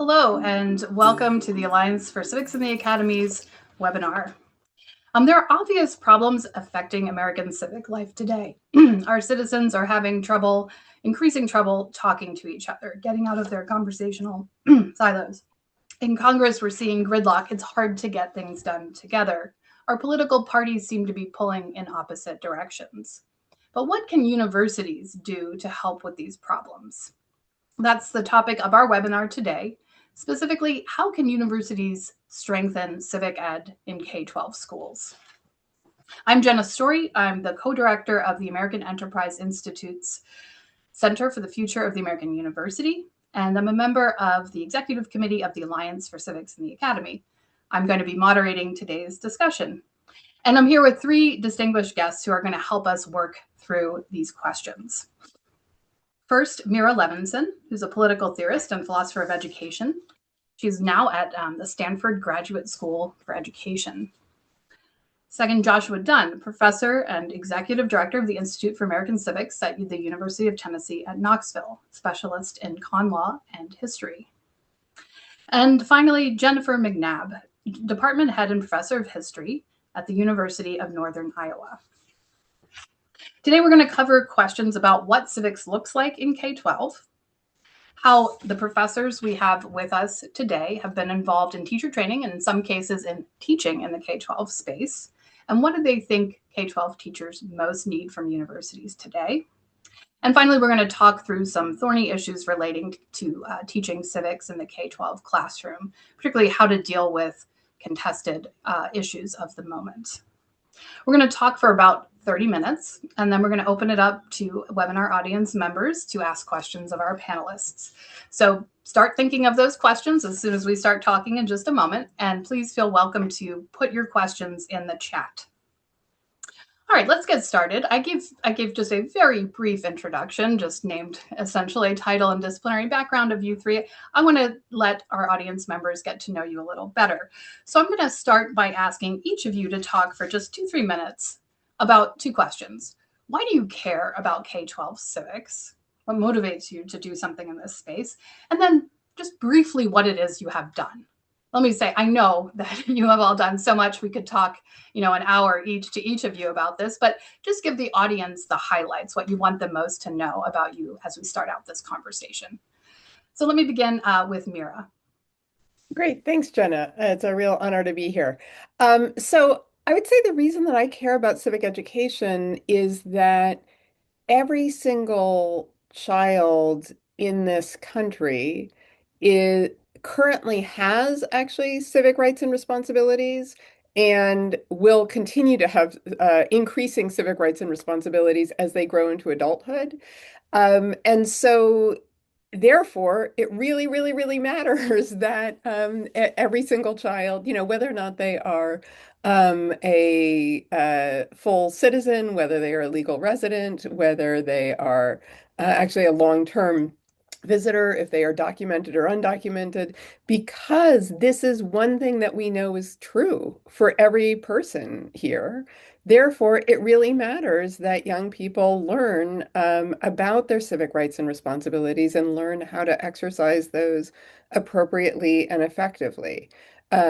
Hello, and welcome to the Alliance for Civics in the Academy's webinar. There are obvious problems affecting American civic life today. Our citizens are having increasing trouble talking to each other, getting out of their conversational silos. In Congress, we're seeing gridlock. It's hard to get things done together. Our political parties seem to be pulling in opposite directions. But what can universities do to help with these problems? That's the topic of our webinar today. Specifically, how can universities strengthen civic ed in K-12 schools? I'm Jenna Storey. I'm the co-director of the American Enterprise Institute's Center for the Future of the American University, and I'm a member of the executive committee of the Alliance for Civics in the Academy. I'm going to be moderating today's discussion. And I'm here with three distinguished guests who are going to help us work through these questions. First, Meira Levinson, who's a political theorist and philosopher of education. She's now at the Stanford Graduate School for Education. Second, Joshua Dunn, professor and executive director of the Institute for American Civics at the University of Tennessee at Knoxville, specialist in con law and history. And finally, Jennifer McNabb, department head and professor of history at the University of Northern Iowa. Today, we're going to cover questions about what civics looks like in K-12, how the professors we have with us today have been involved in teacher training and in some cases in teaching in the K-12 space, and what do they think K-12 teachers most need from universities today. And finally, we're going to talk through some thorny issues relating to teaching civics in the K-12 classroom, particularly how to deal with contested issues of the moment. We're going to talk for about 30 minutes, and then we're going to open it up to webinar audience members to ask questions of our panelists. So start thinking of those questions as soon as we start talking in just a moment, and please feel welcome to put your questions in the chat. All right, let's get started. I gave just a very brief introduction, just named essentially title and disciplinary background of you three. I want to let our audience members get to know you a little better. So I'm going to start by asking each of you to talk for just 2-3 minutes about two questions. Why do you care about K-12 civics? What motivates you to do something in this space? And then just briefly what it is you have done. Let me say, I know that you have all done so much. We could talk, an hour each to each of you about this, but just give the audience the highlights, what you want them most to know about you as we start out this conversation. So let me begin with Meira. Great. Thanks, Jenna. It's a real honor to be here. So I would say the reason that I care about civic education is that every single child in this country currently has actually civic rights and responsibilities and will continue to have increasing civic rights and responsibilities as they grow into adulthood. And so therefore, it really, really, really matters that every single child, whether or not they are a full citizen, whether they are a legal resident, whether they are actually a long-term visitor, if they are documented or undocumented, because this is one thing that we know is true for every person here. Therefore, it really matters that young people learn about their civic rights and responsibilities and learn how to exercise those appropriately and effectively.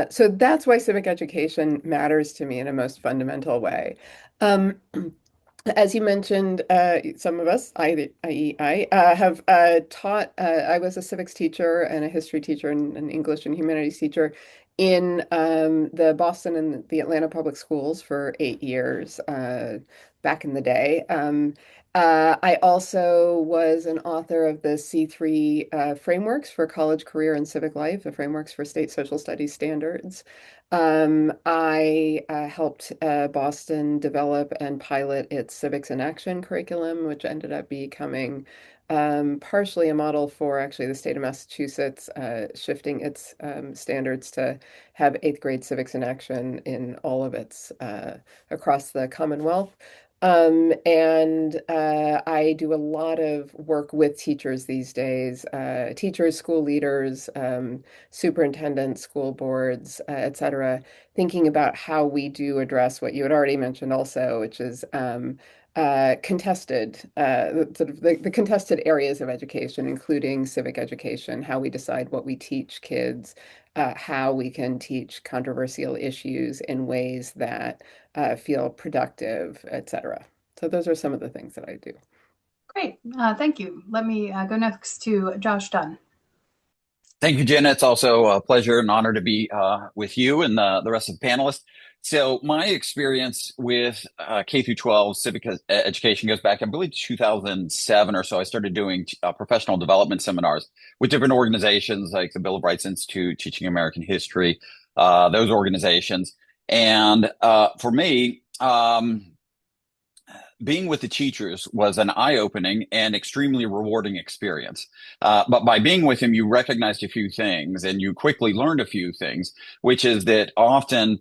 So that's why civic education matters to me in a most fundamental way. As you mentioned, some of us, i.e. I, have taught, I was a civics teacher and a history teacher and an English and humanities teacher in the Boston and the Atlanta public schools for 8 years back in the day. I also was an author of the C3 frameworks for college, career, and civic life, the frameworks for state social studies standards. I helped Boston develop and pilot its Civics in Action curriculum, which ended up becoming partially a model for actually the state of Massachusetts, shifting its standards to have 8th grade Civics in Action in all of its across the Commonwealth. And I do a lot of work with teachers these days, teachers, school leaders, superintendents, school boards, et cetera, thinking about how we do address what you had already mentioned also, which is contested, the contested areas of education, including civic education, how we decide what we teach kids, how we can teach controversial issues in ways that feel productive, etc. So those are some of the things that I do. Great. Thank you. Let me go next to Josh Dunn. Thank you, Jenna. It's also a pleasure and honor to be with you and the rest of the panelists. So my experience with K through 12 civic education goes back, I believe, 2007 or so. I started doing professional development seminars with different organizations like the Bill of Rights Institute, Teaching American History, those organizations. And for me, being with the teachers was an eye-opening and extremely rewarding experience. But by being with them, you recognized a few things and you quickly learned a few things, which is that often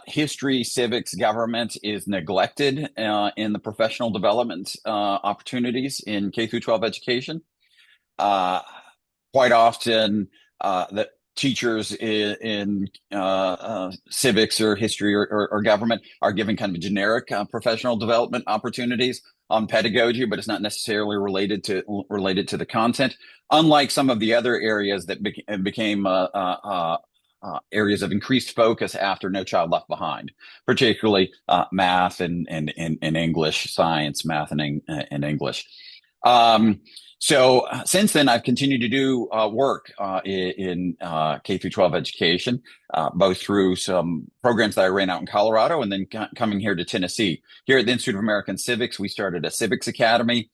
history, civics, government is neglected in the professional development opportunities in K through 12 education. Quite often, the teachers in civics or history or government are given kind of generic professional development opportunities on pedagogy, but it's not necessarily related to the content. Unlike some of the other areas that became areas of increased focus after No Child Left Behind, particularly math and English, science, math and English. So since then, I've continued to do work in K through 12 education, both through some programs that I ran out in Colorado and then coming here to Tennessee. Here at the Institute of American Civics, we started a Civics Academy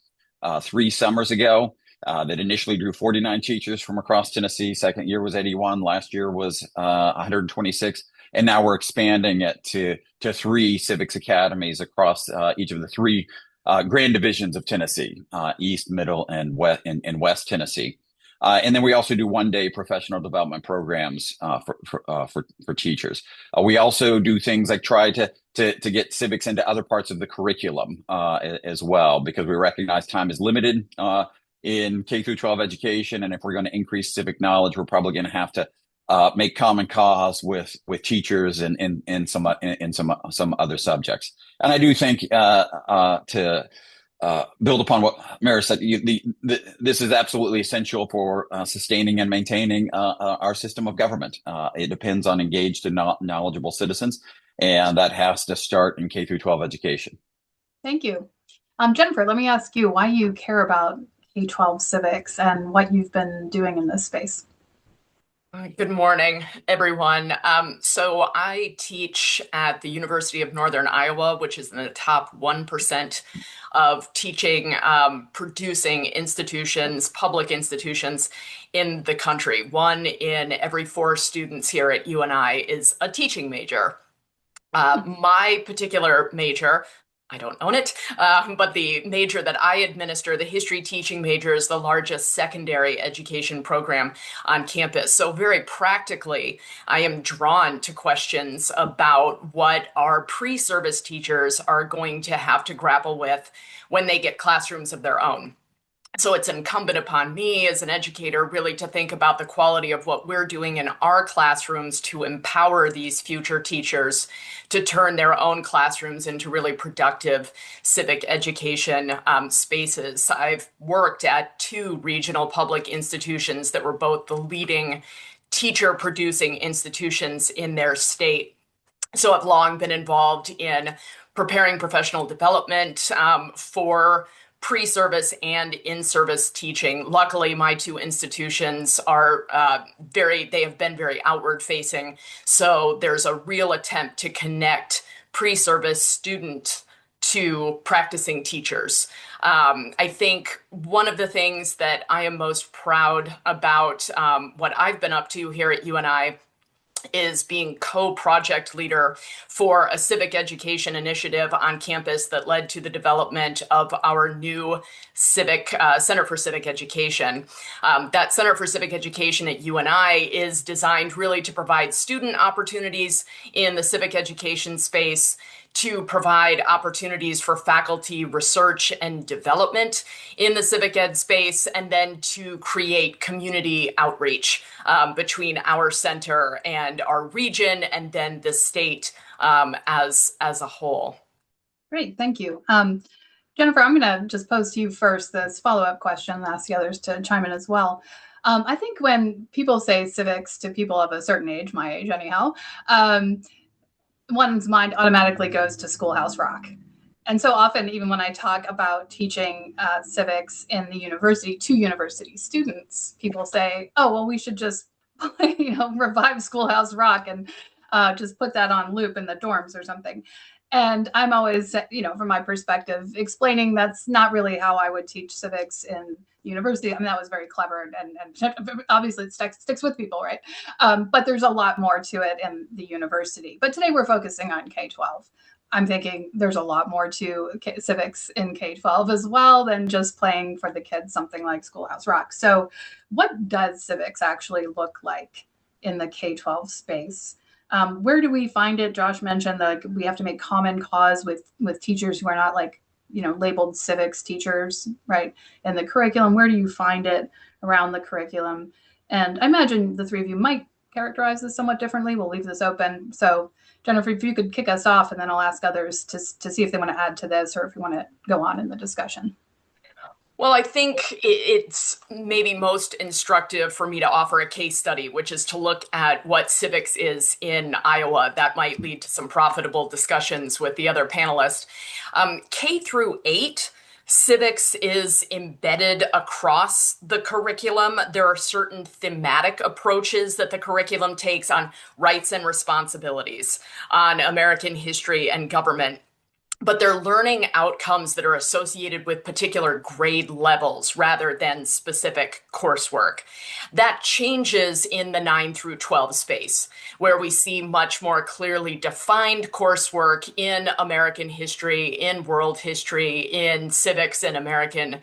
3 summers ago that initially drew 49 teachers from across Tennessee. Second year was 81. Last year was 126. And now we're expanding it to 3 Civics Academies across each of the 3 grand divisions of Tennessee, East, Middle, and West Tennessee. And then we also do 1-day professional development programs for teachers. We also do things like try to get civics into other parts of the curriculum as well, because we recognize time is limited in K through 12 education. And if we're going to increase civic knowledge, we're probably going to have to make common cause with teachers and some other subjects. And I do think to build upon what Meira said, this is absolutely essential for sustaining and maintaining our system of government. It depends on engaged and knowledgeable citizens, and that has to start in K through 12 education. Thank you. Jennifer, let me ask you why you care about K-12 civics and what you've been doing in this space. Good morning, everyone. So I teach at the University of Northern Iowa, which is in the top 1% of teaching, producing institutions, public institutions in the country. 1 in every 4 students here at UNI is a teaching major. My particular major, I don't own it, but the major that I administer, the history teaching major, is the largest secondary education program on campus. So very practically, I am drawn to questions about what our pre-service teachers are going to have to grapple with when they get classrooms of their own. So it's incumbent upon me as an educator really to think about the quality of what we're doing in our classrooms to empower these future teachers to turn their own classrooms into really productive civic education spaces. I've worked at 2 regional public institutions that were both the leading teacher-producing institutions in their state. So I've long been involved in preparing professional development for pre-service and in-service teaching. Luckily, my 2 institutions are they have been very outward facing. So there's a real attempt to connect pre-service student to practicing teachers. I think one of the things that I am most proud about what I've been up to here at UNI is being co-project leader for a civic education initiative on campus that led to the development of our new civic Center for Civic Education. That Center for Civic Education at UNI is designed really to provide student opportunities in the civic education space, to provide opportunities for faculty research and development in the civic ed space, and then to create community outreach between our center and our region, and then the state as a whole. Great, thank you. Jennifer, I'm going to just pose to you first this follow-up question and ask the others to chime in as well. I think when people say civics to people of a certain age, my age anyhow, one's mind automatically goes to Schoolhouse Rock. And so often, even when I talk about teaching civics in the university to university students, people say, "Oh, well, we should just, revive Schoolhouse Rock and just put that on loop in the dorms or something." And I'm always, from my perspective, explaining that's not really how I would teach civics in university. I mean, that was very clever, and obviously it sticks with people, right? But there's a lot more to it in the university. But today we're focusing on K-12. I'm thinking there's a lot more to civics in K-12 as well than just playing for the kids something like Schoolhouse Rock. So what does civics actually look like in the K-12 space? Where do we find it? Josh mentioned that we have to make common cause with teachers who are not labeled civics teachers, right? In the curriculum, where do you find it around the curriculum? And I imagine the three of you might characterize this somewhat differently. We'll leave this open. So Jennifer, if you could kick us off, and then I'll ask others to see if they want to add to this or if you want to go on in the discussion. Well, I think it's maybe most instructive for me to offer a case study, which is to look at what civics is in Iowa. That might lead to some profitable discussions with the other panelists. K through 8, civics is embedded across the curriculum. There are certain thematic approaches that the curriculum takes on rights and responsibilities, on American history and government. But they're learning outcomes that are associated with particular grade levels rather than specific coursework. That changes in the 9 through 12 space, where we see much more clearly defined coursework in American history, in world history, in civics and American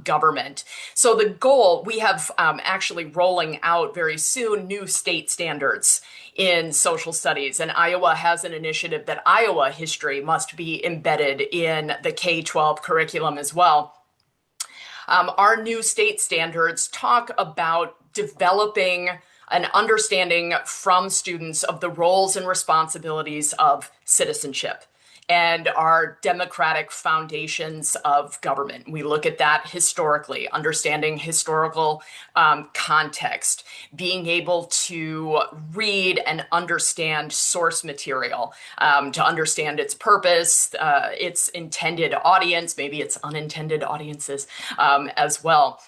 government. So the goal, we have actually rolling out very soon new state standards in social studies. And Iowa has an initiative that Iowa history must be embedded in the K-12 curriculum as well. Our new state standards talk about developing an understanding from students of the roles and responsibilities of citizenship and our democratic foundations of government. We look at that historically, understanding historical context, being able to read and understand source material, to understand its purpose, its intended audience, maybe its unintended audiences as well.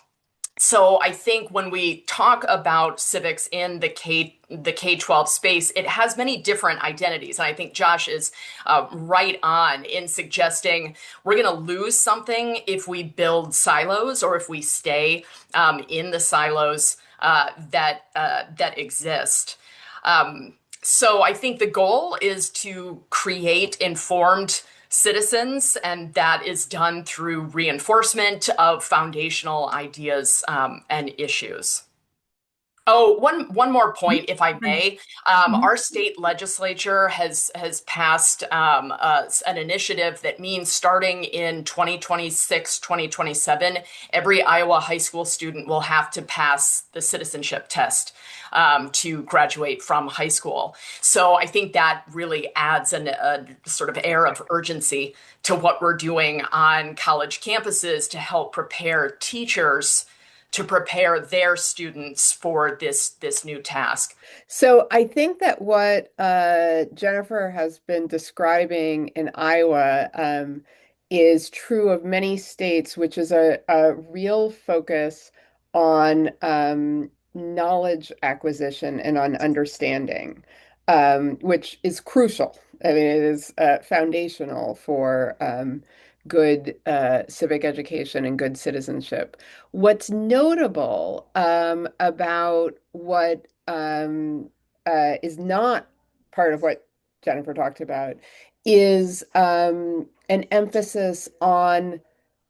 So I think when we talk about civics in the K-12 space, it has many different identities. And I think Josh is right on in suggesting we're going to lose something if we build silos or if we stay in the silos that exist. So I think the goal is to create informed citizens, and that is done through reinforcement of foundational ideas and issues. Oh, one more point, if I may. Our state legislature has passed an initiative that means starting in 2026, 2027, every Iowa high school student will have to pass the citizenship test to graduate from high school. So I think that really adds a sort of air of urgency to what we're doing on college campuses to help prepare teachers to prepare their students for this new task. So I think that what Jennifer has been describing in Iowa is true of many states, which is a real focus on knowledge acquisition and on understanding, which is crucial. I mean, it is foundational for good civic education and good citizenship. What's notable about what is not part of what Jennifer talked about is an emphasis on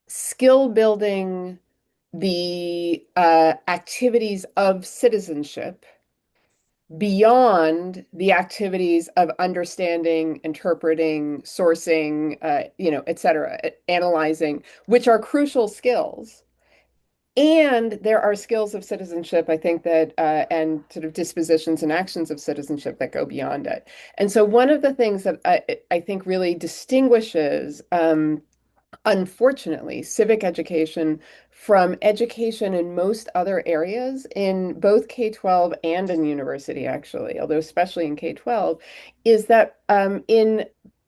skill building the activities of citizenship beyond the activities of understanding, interpreting, sourcing, et cetera, analyzing, which are crucial skills. And there are skills of citizenship, I think that, and sort of dispositions and actions of citizenship that go beyond it. And so one of the things that I think really distinguishes Unfortunately, civic education from education in most other areas, in both K-12 and in university, actually, although especially in K-12, is that in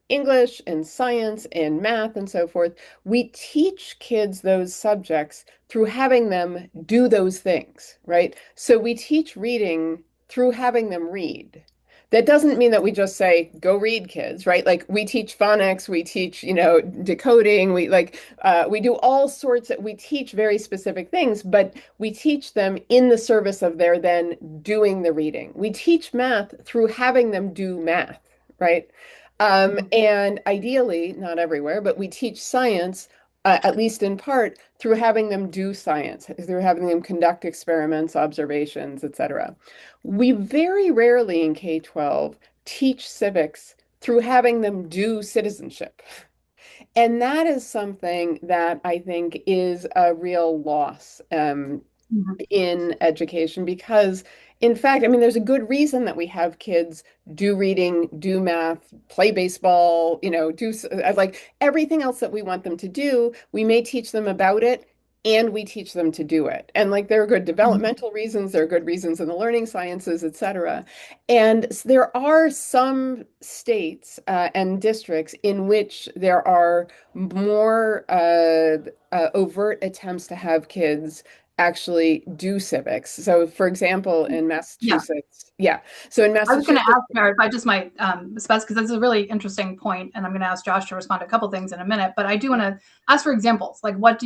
English and science and math and so forth, we teach kids those subjects through having them do those things, right? So we teach reading through having them read. That doesn't mean that we just say, go read, kids, right? Like we teach phonics, we teach, decoding, we do all sorts we teach very specific things, but we teach them in the service of their then doing the reading. We teach math through having them do math, right? And ideally, not everywhere, but we teach science, at least in part, through having them do science, through having them conduct experiments, observations, etc. We very rarely in K-12 teach civics through having them do citizenship. And that is something that I think is a real loss Mhm. in education because, in fact, I mean, there's a good reason that we have kids do reading, do math, play baseball, do like everything else that we want them to do. We may teach them about it and we teach them to do it. And like there are good developmental reasons, there are good reasons in the learning sciences, et cetera. And there are some states and districts in which there are more overt attempts to have kids actually do civics. So, for example, in Yeah. Massachusetts, yeah. So in I was going to Massachusetts, ask Merit if I just might specify, because that's a really interesting point, and I'm going to ask Josh to respond to a couple things in a minute. But I do want to ask for examples. Like, what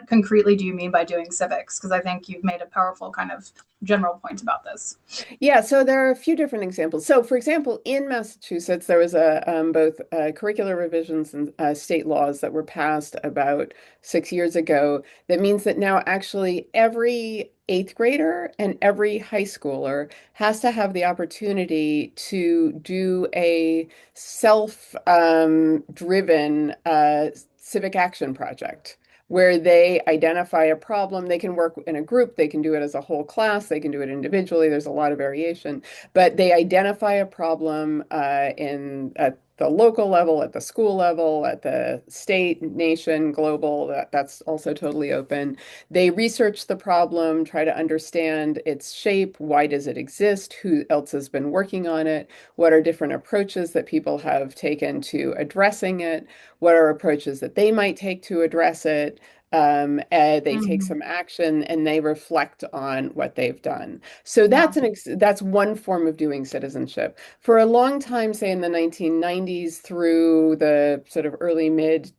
concretely do you mean by doing civics? Because I think you've made a powerful kind of general point about this. yeah, so there are a few different examples. So, for example, in Massachusetts, there was a both curricular revisions and state laws that were passed about 6 years ago. That means that now actually every eighth grader and every high schooler has to have the opportunity to do a self-driven civic action project where they identify a problem. They can work in a group, they can do it as a whole class, they can do it individually. There's a lot of variation, but they identify a problem at the local level, at the school level, at the state, nation, global. That's also totally open. They research the problem, try to understand its shape. Why does it exist? Who else has been working on it? What are different approaches that people have taken to addressing it? What are approaches that they might take to address it? They take Mhm. some action and they reflect on what they've done. So Yeah. that's one form of doing citizenship. For a long time, say in the 1990s through the sort of early mid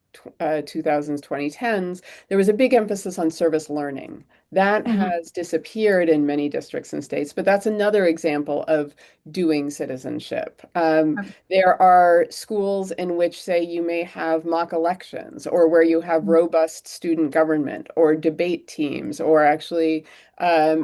2000s, 2010s, there was a big emphasis on service learning. That Mhm. has disappeared in many districts and states, but that's another example of doing citizenship. Okay. There are schools in which, say, you may have mock elections or where you have robust student government or debate teams or actually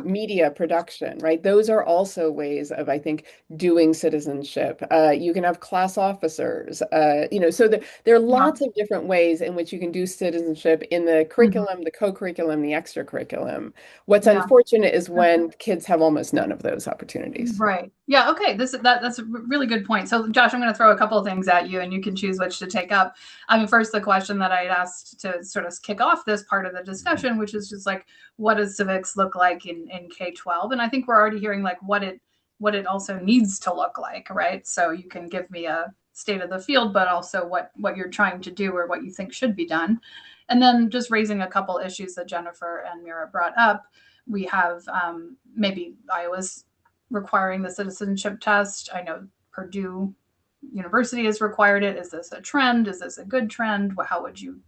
media production, right? Those are also ways of, I think, doing citizenship. You can have class officers, so there are Yeah. lots of different ways in which you can do citizenship in the Mhm. curriculum, the co-curriculum, the extracurriculum. What's Yeah. unfortunate is when kids have almost none of those opportunities. Right. Yeah. Okay. That's a really good point. So, Josh, I'm going to throw a couple of things at you, and you can choose which to take up. I mean, first, the question that I asked to sort of kick off this part of the discussion, which is just like, what does civics look like in K-12? And I think we're already hearing like what it also needs to look like, right? So you can give me a state of the field, but also what you're trying to do or what you think should be done, and then just raising a couple issues that Jennifer and Meira brought up. We have maybe Iowa's requiring the citizenship test. I know Purdue University has required it. Is this a trend? Is this a good trend? How would you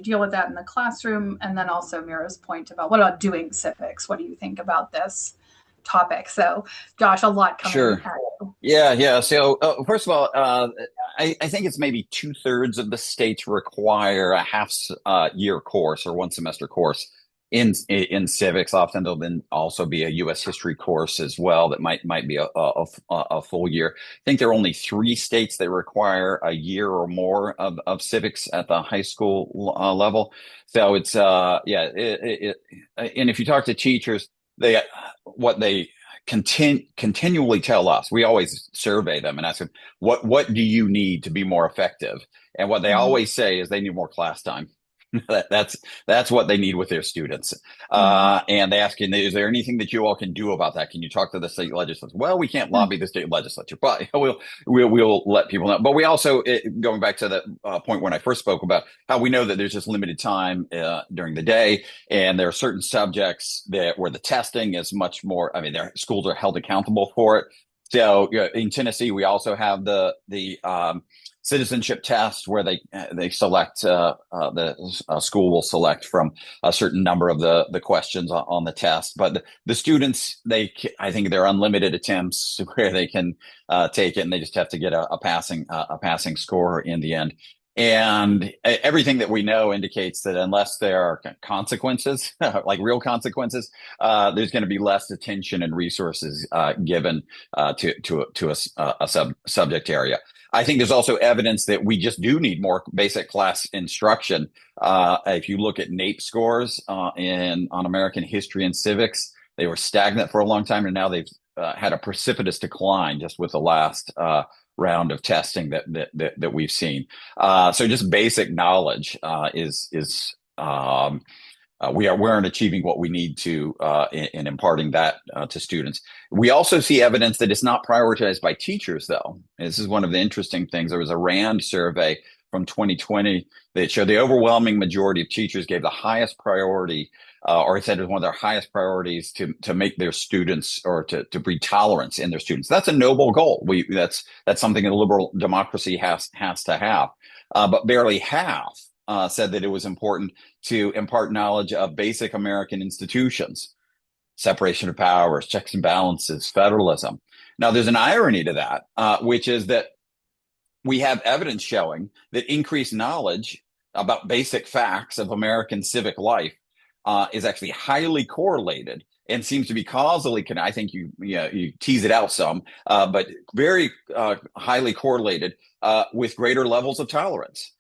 deal with that in the classroom? And then also Mira's point about what about doing civics? What do you think about this topic? So, Josh, a lot coming Sure. at you. Yeah. So, first of all, I think it's maybe two-thirds of the states require a half year course or one semester course in civics. Often there'll then also be a U.S. history course as well that might be a full year. I think there are only 3 states that require a year or more of civics at the high school level. So it's and if you talk to teachers, they what they continually tell us, we always survey them and ask them, what do you need to be more effective? And what they always say is they need more class time. That's what they need with their students. And they ask, is there anything that you all can do about that? Can you talk to the state legislature? Well, we can't lobby the state legislature, but we'll let people know. But we also, going back to the point when I first spoke about how we know that there's just limited time during the day, and there are certain subjects where the testing is much more. I mean, their schools are held accountable for it. So in Tennessee, we also have the citizenship test where they select the school will select from a certain number of the questions on the test. But the students, I think there are unlimited attempts where they can take it, and they just have to get a passing score in the end. And everything that we know indicates that unless there are consequences, like real consequences, there's going to be less attention and resources given to a subject area. I think there's also evidence that we just do need more basic class instruction. If you look at NAEP scores on American history and civics, they were stagnant for a long time, and now they've had a precipitous decline just with the last round of testing that we've seen. So just basic knowledge we aren't achieving what we need to in imparting that to students. We also see evidence that it's not prioritized by teachers, though. And this is one of the interesting things. There was a RAND survey from 2020 that showed the overwhelming majority of teachers gave the highest priority, or said it was one of their highest priorities to make their students, or to breed tolerance in their students. That's a noble goal. That's something a liberal democracy has to have. But barely half said that it was important to impart knowledge of basic American institutions, separation of powers, checks and balances, federalism. Now, there's an irony to that, which is that we have evidence showing that increased knowledge about basic facts of American civic life is actually highly correlated and seems to be causally connected. I think you tease it out some, but very highly correlated with greater levels of tolerance.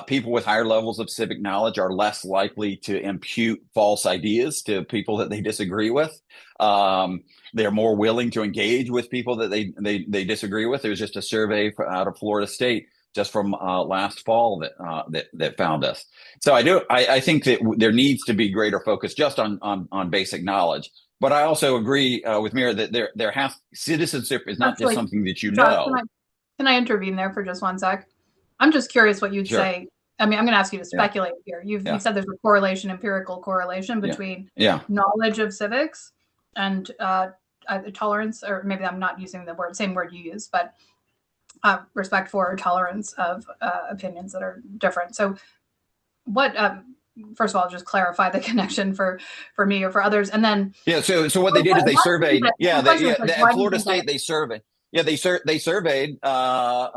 People with higher levels of civic knowledge are less likely to impute false ideas to people that they disagree with. They're more willing to engage with people that they disagree with. There's just a survey out of Florida State just from last fall that found us. So I think that there needs to be greater focus just on basic knowledge. But I also agree with Meira that citizenship is not just something that you know. Can I intervene there for just one sec? I'm just curious what you'd say. I mean, I'm going to ask you to speculate here. You said there's a empirical correlation between knowledge of civics and tolerance, or maybe I'm not using the same word you use, but respect for or tolerance of opinions that are different. So what, first of all, just clarify the connection for me or for others. And then. Yeah. So what they did is they surveyed. At Florida State, they surveyed. Yeah, they surveyed as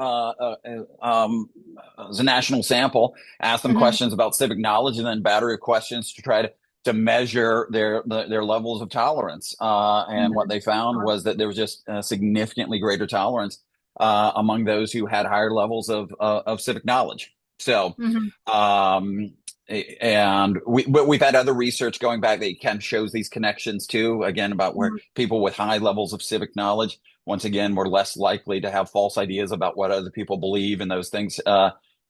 a national sample, asked them questions about civic knowledge, and then battery of questions to try to measure their levels of tolerance. And what they found was that there was just significantly greater tolerance among those who had higher levels of civic knowledge. So, and we've had other research going back that kind of shows these connections too, again, about where people with high levels of civic knowledge, once again, we're less likely to have false ideas about what other people believe and those things.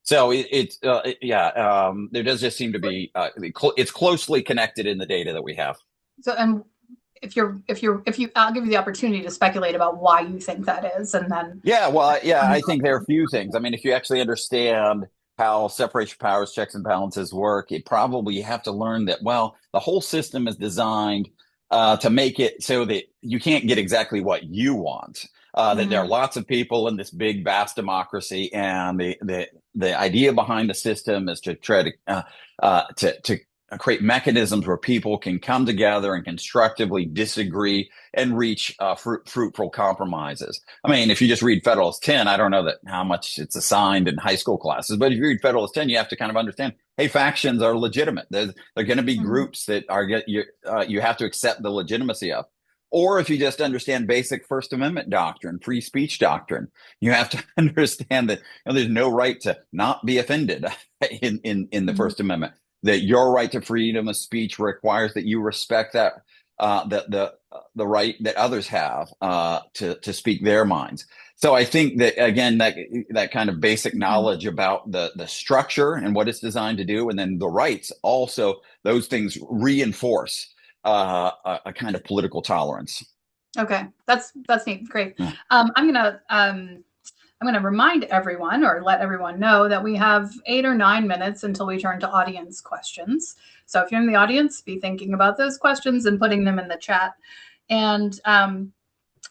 So there does just seem to be it's closely connected in the data that we have. So, and if you, I'll give you the opportunity to speculate about why you think that is, and then. I think there are a few things. I mean, if you actually understand how separation of powers, checks and balances work, you have to learn that, well, the whole system is designed to make it so that you can't get exactly what you want. That there are lots of people in this big, vast democracy, and the idea behind the system is to try to create mechanisms where people can come together and constructively disagree and reach fruitful compromises. I mean, if you just read Federalist 10, I don't know how much it's assigned in high school classes, but if you read Federalist 10, you have to kind of understand, hey, factions are legitimate. They're going to be groups that you have to accept the legitimacy of. Or if you just understand basic First Amendment doctrine, free speech doctrine, you have to understand that there's no right to not be offended in the First Amendment. That your right to freedom of speech requires that you respect that the right that others have to speak their minds. So I think that again that kind of basic knowledge about the structure and what it's designed to do, and then the rights also, those things reinforce a kind of political tolerance. Okay, that's neat. Great. Yeah. I'm gonna remind everyone, or let everyone know, that we have 8 or 9 minutes until we turn to audience questions. So if you're in the audience, be thinking about those questions and putting them in the chat. And I'm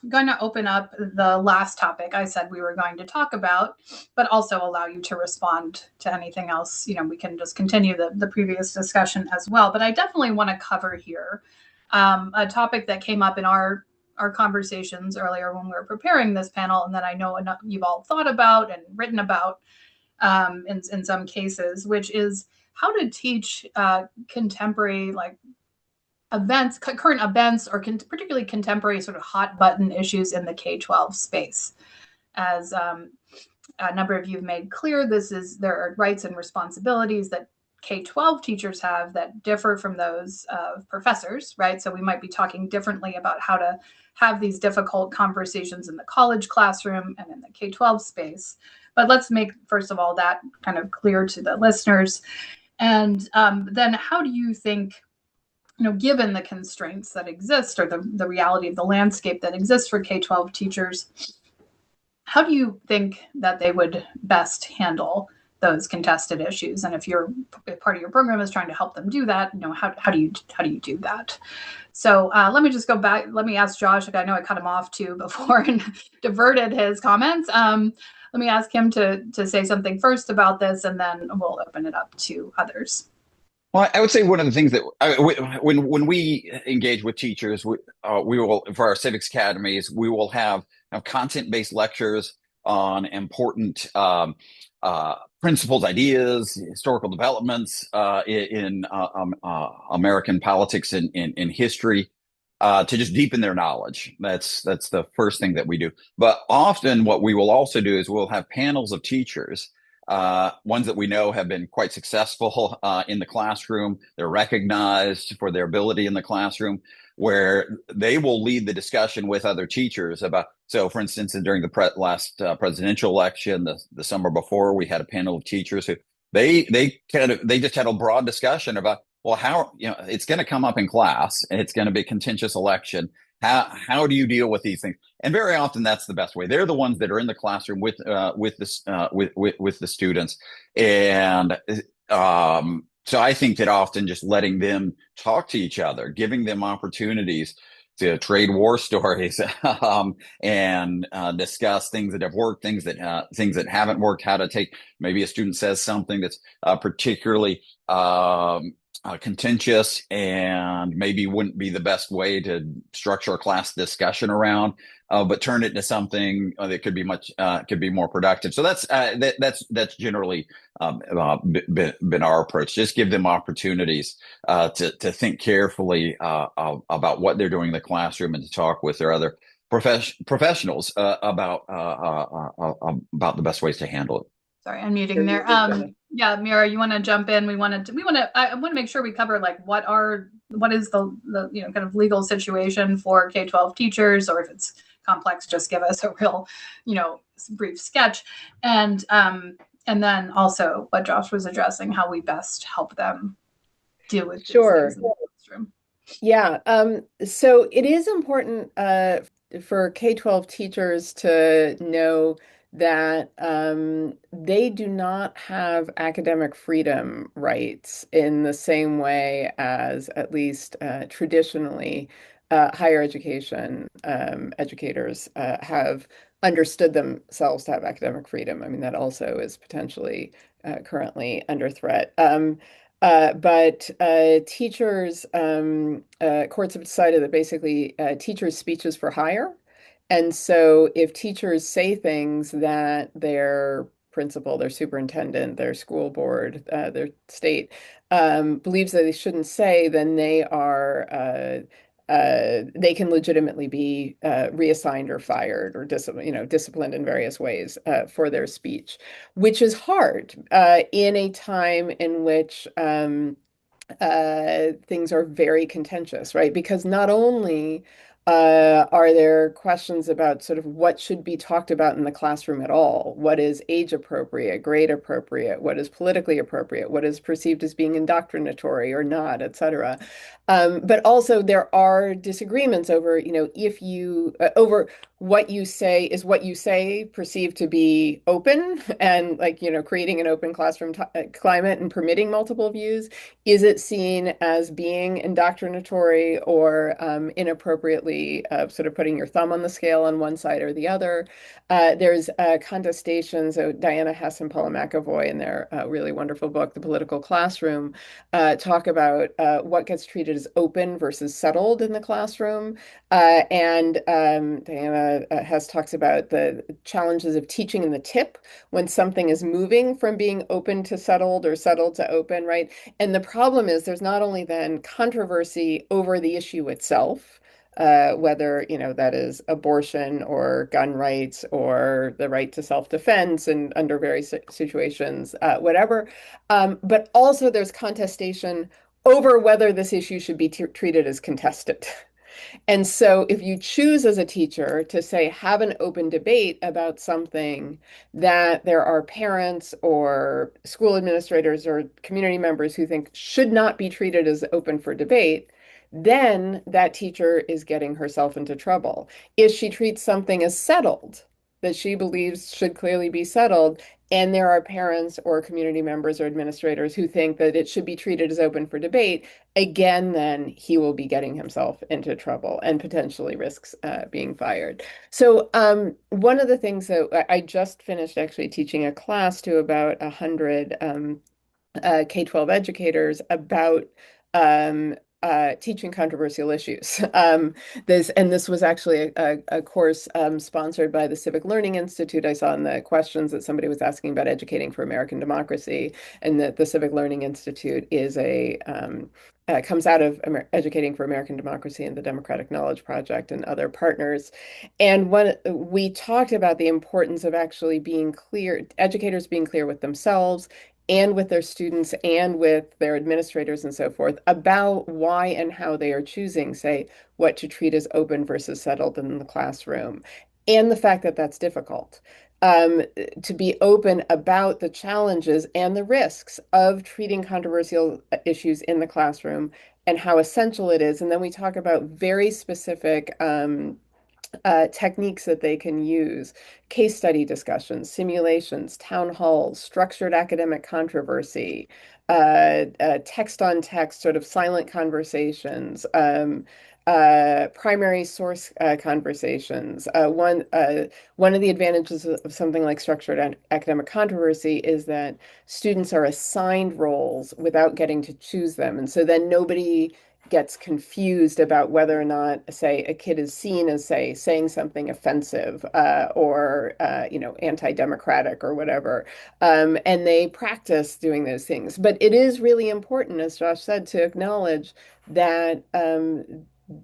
going to open up the last topic I said we were going to talk about, but also allow you to respond to anything else. We can just continue the previous discussion as well. But I definitely want to cover here a topic that came up in our conversations earlier when we were preparing this panel, and that I know you've all thought about and written about in some cases, which is how to teach contemporary current events, or particularly contemporary sort of hot button issues in the K-12 space. As a number of you have made clear, there are rights and responsibilities that K-12 teachers have that differ from those of professors, right? So we might be talking differently about how to have these difficult conversations in the college classroom and in the K-12 space. But let's make, first of all, that kind of clear to the listeners. And then how do you think, given the constraints that exist, or the reality of the landscape that exists for K-12 teachers, how do you think that they would best handle those contested issues? And if part of your program is trying to help them do that, how do you do that? So let me just go back. Let me ask Josh. I know I cut him off too before and diverted his comments. Let me ask him to say something first about this, and then we'll open it up to others. Well, I would say one of the things that when we engage with teachers, we will, for our civics academies, we will have content-based lectures on important principles, ideas, historical developments in American politics and in history, to just deepen their knowledge. That's the first thing that we do. But often what we will also do is we'll have panels of teachers, ones that we know have been quite successful in the classroom. They're recognized for their ability in the classroom, where they will lead the discussion with other teachers about. So, for instance, during the last presidential election, the summer before, we had a panel of teachers who they just had a broad discussion about, well, how it's going to come up in class, and it's going to be a contentious election. How do you deal with these things? And very often that's the best way. They're the ones that are in the classroom with the students, and so I think that often just letting them talk to each other, giving them opportunities to trade war stories and discuss things that have worked, things that haven't worked, how to take, maybe a student says something that's particularly contentious and maybe wouldn't be the best way to structure a class discussion around, but turn it into something that could be more productive. So that's generally been our approach. Just give them opportunities to think carefully about what they're doing in the classroom, and to talk with their other professionals about the best ways to handle it. Sorry, I'm muting there. Yeah, Meira, you want to jump in? I want to make sure we cover what is the kind of legal situation for K-12 teachers, or if it's complex, just give us a real, brief sketch. And then also what Josh was addressing, how we best help them deal with these things in the classroom. Yeah. So it is important for K-12 teachers to know that they do not have academic freedom rights in the same way as, at least traditionally, higher education educators have understood themselves to have academic freedom. I mean, that also is potentially currently under threat. But teachers, courts have decided that basically teachers' speech is for hire. And so if teachers say things that their principal, their superintendent, their school board, their state believes that they shouldn't say, then they can legitimately be reassigned or fired or disciplined in various ways for their speech, which is hard in a time in which things are very contentious, right? Because not only are there questions about sort of what should be talked about in the classroom at all, what is age appropriate, grade appropriate, what is politically appropriate, what is perceived as being indoctrinatory or not, et cetera. But also there are disagreements over, if you over what you say is what you say perceived to be open and like, creating an open classroom climate and permitting multiple views. Is it seen as being indoctrinatory or inappropriately sort of putting your thumb on the scale on one side or the other? There's contestations. Diana Hess and Paula McAvoy in their really wonderful book, The Political Classroom, talk about what gets treated as open versus settled in the classroom. And Diana Hess talks about the challenges of teaching in the tip when something is moving from being open to settled or settled to open, right? And the problem is there's not only then controversy over the issue itself, whether, that is abortion or gun rights or the right to self-defense and under various situations, whatever. But also there's contestation over whether this issue should be treated as contested. And so if you choose as a teacher to say, have an open debate about something that there are parents or school administrators or community members who think should not be treated as open for debate, then that teacher is getting herself into trouble. If she treats something as settled, that she believes should clearly be settled, and there are parents or community members or administrators who think that it should be treated as open for debate, again, then he will be getting himself into trouble and potentially risks being fired. So one of the things that I just finished actually teaching a class to about 100 K-12 educators about teaching controversial issues. This was actually a course sponsored by the Civic Learning Institute. I saw in the questions that somebody was asking about educating for American democracy, and that the Civic Learning Institute is comes out of Educating for American Democracy and the Democratic Knowledge Project and other partners. And when we talked about the importance of actually being clear, educators being clear with themselves and with their students and with their administrators and so forth about why and how they are choosing, say, what to treat as open versus settled in the classroom, and the fact that that's difficult. To be open about the challenges and the risks of treating controversial issues in the classroom and how essential it is. And then we talk about very specific techniques that they can use, case study discussions, simulations, town halls, structured academic controversy, text on text, sort of silent conversations, primary source conversations. One of the advantages of something like structured academic controversy is that students are assigned roles without getting to choose them. And so then nobody gets confused about whether or not, say, a kid is seen as, say, saying something offensive or, anti-democratic or whatever. And they practice doing those things. But it is really important, as Josh said, to acknowledge that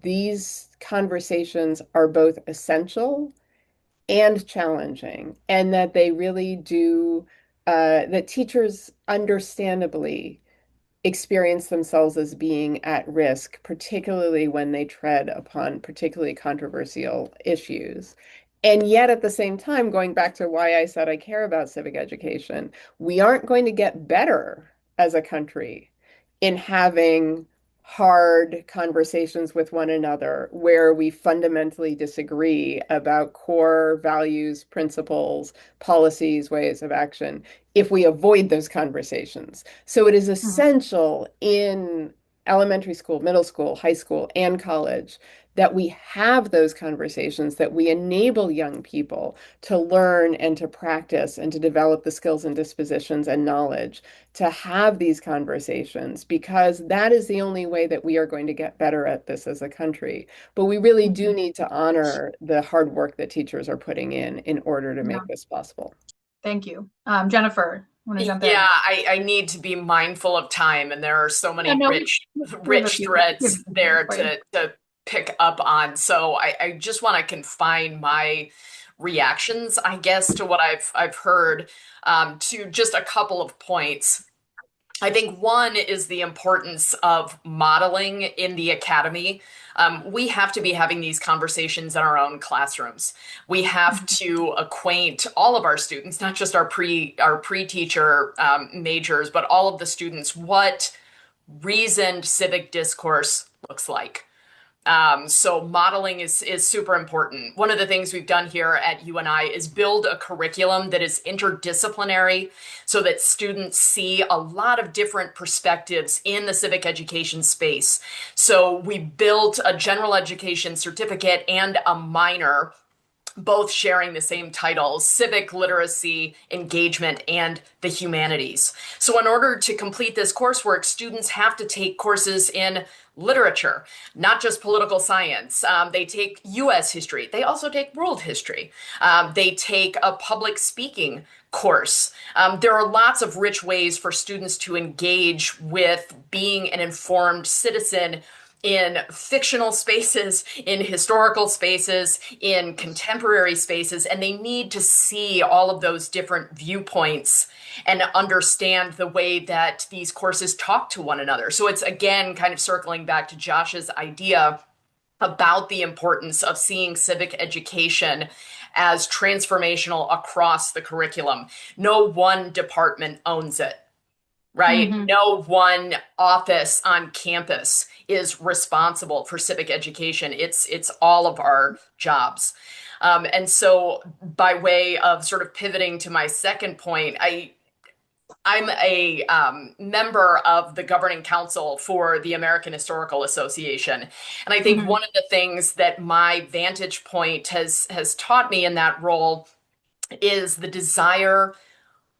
these conversations are both essential and challenging, and that they really do, that teachers understandably experience themselves as being at risk, particularly when they tread upon particularly controversial issues. And yet, at the same time, going back to why I said I care about civic education, we aren't going to get better as a country in having hard conversations with one another where we fundamentally disagree about core values, principles, policies, ways of action if we avoid those conversations. So it is essential in elementary school, middle school, high school, and college that we have those conversations, that we enable young people to learn and to practice and to develop the skills and dispositions and knowledge to have these conversations, because that is the only way that we are going to get better at this as a country. But we really do need to honor the hard work that teachers are putting in order to make this possible. Thank you. Jennifer, want to jump in? Yeah, I need to be mindful of time, and there are so many rich threads there to pick up on. So I just want to confine my reactions, I guess, to what I've heard to just a couple of points. I think one is the importance of modeling in the academy. We have to be having these conversations in our own classrooms. We have to acquaint all of our students, not just our pre-teacher majors, but all of the students, what reasoned civic discourse looks like. So modeling is super important. One of the things we've done here at UNI is build a curriculum that is interdisciplinary so that students see a lot of different perspectives in the civic education space. So we built a general education certificate and a minor, both sharing the same titles: civic literacy, engagement, and the humanities. So in order to complete this coursework, students have to take courses in literature, not just political science. They take US history. They also take world history. They take a public speaking course. There are lots of rich ways for students to engage with being an informed citizen in fictional spaces, in historical spaces, in contemporary spaces, and they need to see all of those different viewpoints and understand the way that these courses talk to one another. So it's, again, kind of circling back to Josh's idea about the importance of seeing civic education as transformational across the curriculum. No one department owns it, right? No one office on campus is responsible for civic education. It's all of our jobs. And so by way of sort of pivoting to my second point, I'm a member of the governing council for the American Historical Association. And I think one of the things that my vantage point has taught me in that role is the desire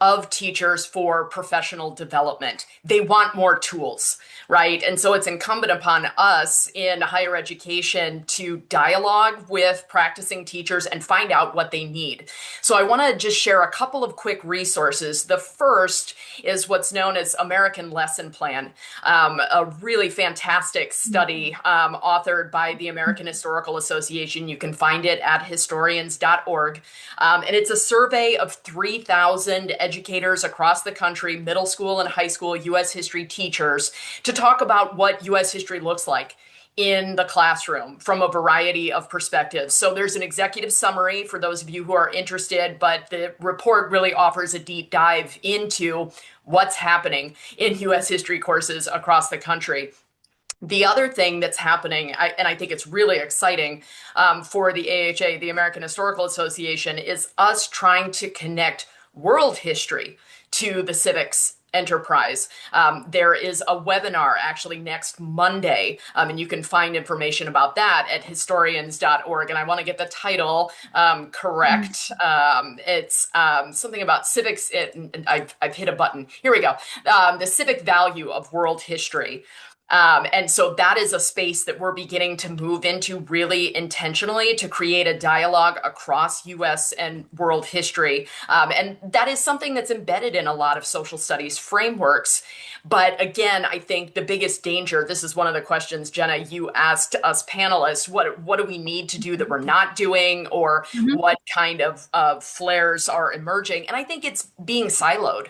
of teachers for professional development. They want more tools, right? And so it's incumbent upon us in higher education to dialogue with practicing teachers and find out what they need. So I want to just share a couple of quick resources. The first is what's known as American Lesson Plan, a really fantastic study authored by the American Historical Association. You can find it at historians.org. And it's a survey of 3,000 educators across the country, middle school and high school U.S. history teachers, to talk about what U.S. history looks like in the classroom from a variety of perspectives. So there's an executive summary for those of you who are interested, but the report really offers a deep dive into what's happening in U.S. history courses across the country. The other thing that's happening, and I think it's really exciting for the AHA, the American Historical Association, is us trying to connect world history to the civics enterprise. There is a webinar actually next Monday, and you can find information about that at historians.org. And I want to get the title correct. It's something about civics. I've hit a button. Here we go. The civic value of world history. And so that is a space that we're beginning to move into really intentionally to create a dialogue across US and world history. And that is something that's embedded in a lot of social studies frameworks. But again, I think the biggest danger, this is one of the questions, Jenna, you asked us panelists, what do we need to do that we're not doing, or what kind of flares are emerging? And I think it's being siloed.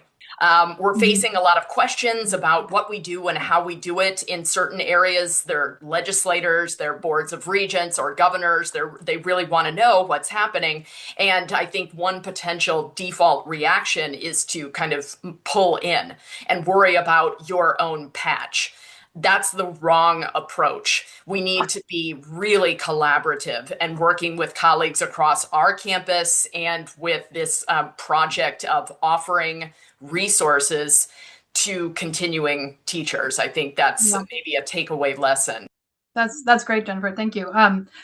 We're facing a lot of questions about what we do and how we do it in certain areas. They're legislators, they're boards of regents or governors. They really want to know what's happening. And I think one potential default reaction is to kind of pull in and worry about your own patch. That's the wrong approach. We need to be really collaborative and working with colleagues across our campus and with this project of offering resources to continuing teachers. I think that's maybe a takeaway lesson. That's great, Jennifer. Thank you.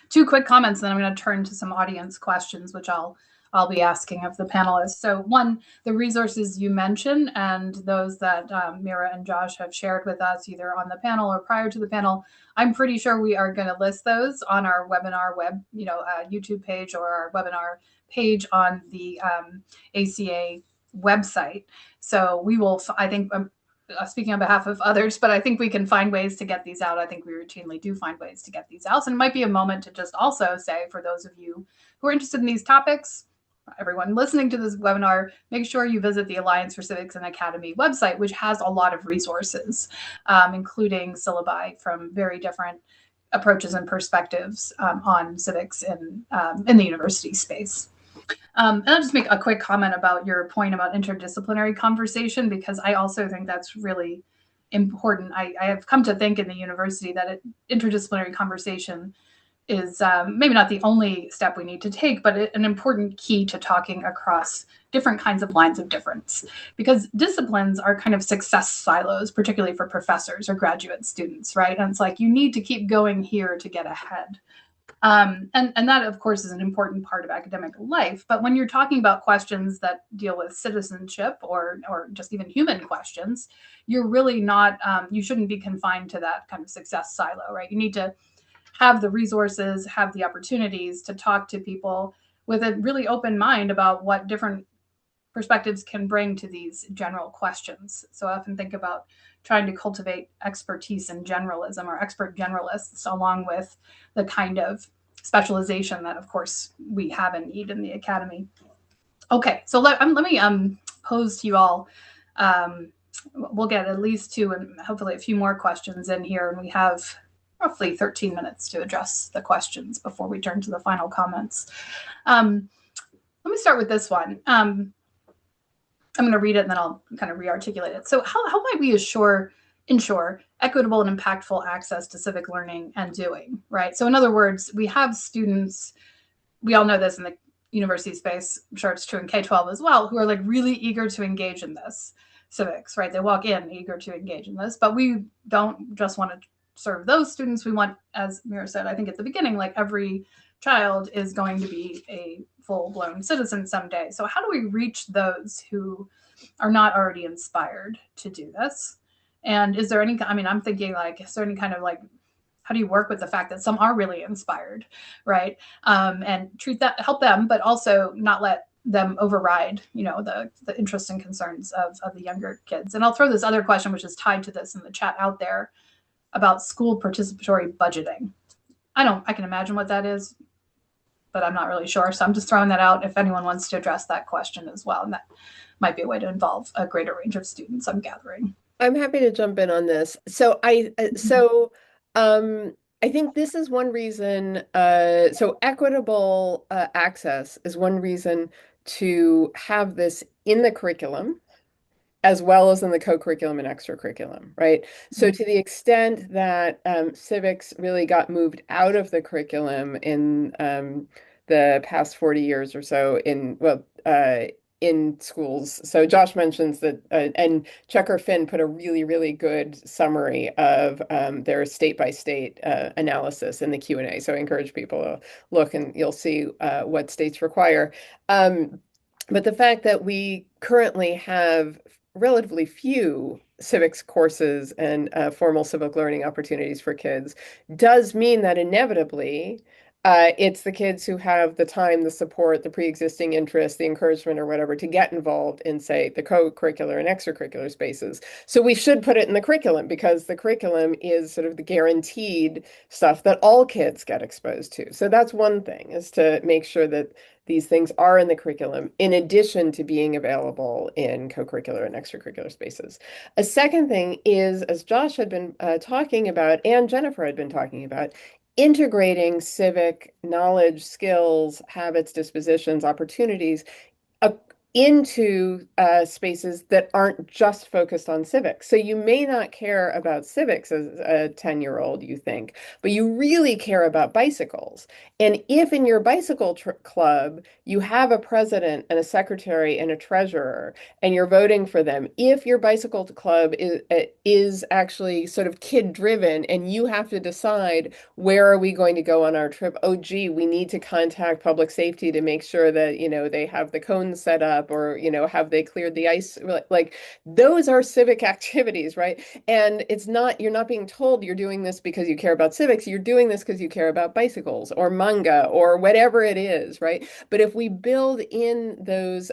Two quick comments, then I'm going to turn to some audience questions, which I'll be asking of the panelists. So one, the resources you mentioned and those that Meira and Josh have shared with us either on the panel or prior to the panel, I'm pretty sure we are going to list those on our webinar YouTube page or our webinar page on the ACA website. So we will, I think, speaking on behalf of others, but I think we can find ways to get these out. I think we routinely do find ways to get these out. And it might be a moment to just also say, for those of you who are interested in these topics, everyone listening to this webinar, make sure you visit the Alliance for Civics and Academy website, which has a lot of resources, including syllabi from very different approaches and perspectives on civics in the university space. And I'll just make a quick comment about your point about interdisciplinary conversation, because I also think that's really important. I have come to think in the university that interdisciplinary conversation is maybe not the only step we need to take, but an important key to talking across different kinds of lines of difference, because disciplines are kind of success silos, particularly for professors or graduate students, right? And it's like, you need to keep going here to get ahead. And that, of course, is an important part of academic life. But when you're talking about questions that deal with citizenship or just even human questions, you're really not, you shouldn't be confined to that kind of success silo, right? You need to have the resources, have the opportunities to talk to people with a really open mind about what different perspectives can bring to these general questions. So I often think about trying to cultivate expertise in generalism or expert generalists, along with the kind of specialization that, of course, we have and need in the academy. Okay, so let me pose to you all. We'll get at least 2 and hopefully a few more questions in here, and we have roughly 13 minutes to address the questions before we turn to the final comments. Let me start with this one. I'm going to read it and then I'll kind of re-articulate it. So how might we ensure equitable and impactful access to civic learning and doing, right? So in other words, we have students, we all know this in the university space, I'm sure it's true in K-12 as well, who are like really eager to engage in this civics, right? They walk in eager to engage in this, but we don't just want to serve those students. We want, as Meira said, I think at the beginning, like every child is going to be a full-blown citizen someday. So how do we reach those who are not already inspired to do this? And is there any, I mean, I'm thinking like, is there any kind of like, how do you work with the fact that some are really inspired, right? And help them, but also not let them override, the interests and concerns of the younger kids. And I'll throw this other question, which is tied to this in the chat out there, about school participatory budgeting. I can imagine what that is, but I'm not really sure. So I'm just throwing that out if anyone wants to address that question as well. And that might be a way to involve a greater range of students, I'm gathering. I'm happy to jump in on this. So I think this is one reason, so equitable access is one reason to have this in the curriculum, as well as in the co-curriculum and extracurriculum, right? So to the extent that civics really got moved out of the curriculum in the past 40 years or so in schools. So Josh mentions that, and Checker Finn put a really, really good summary of their state-by-state analysis in the Q&A. So I encourage people to look and you'll see what states require. But the fact that we currently have relatively few civics courses and formal civic learning opportunities for kids does mean that inevitably it's the kids who have the time, the support, the pre-existing interest, the encouragement or whatever to get involved in, say, the co-curricular and extracurricular spaces. So we should put it in the curriculum because the curriculum is sort of the guaranteed stuff that all kids get exposed to. So that's one thing, is to make sure that these things are in the curriculum in addition to being available in co-curricular and extracurricular spaces. A second thing is, as Josh had been talking about and Jennifer had been talking about, integrating civic knowledge, skills, habits, dispositions, opportunities into spaces that aren't just focused on civics. So you may not care about civics as a 10-year-old, you think, but you really care about bicycles. And if in your bicycle club, you have a president and a secretary and a treasurer, and you're voting for them, if your bicycle club is actually sort of kid-driven and you have to decide where are we going to go on our trip, oh, gee, we need to contact public safety to make sure that, they have the cones set up, or have they cleared the ice, like those are civic activities, right? And you're not being told you're doing this because you care about civics, you're doing this because you care about bicycles or manga or whatever it is, right? But if we build in those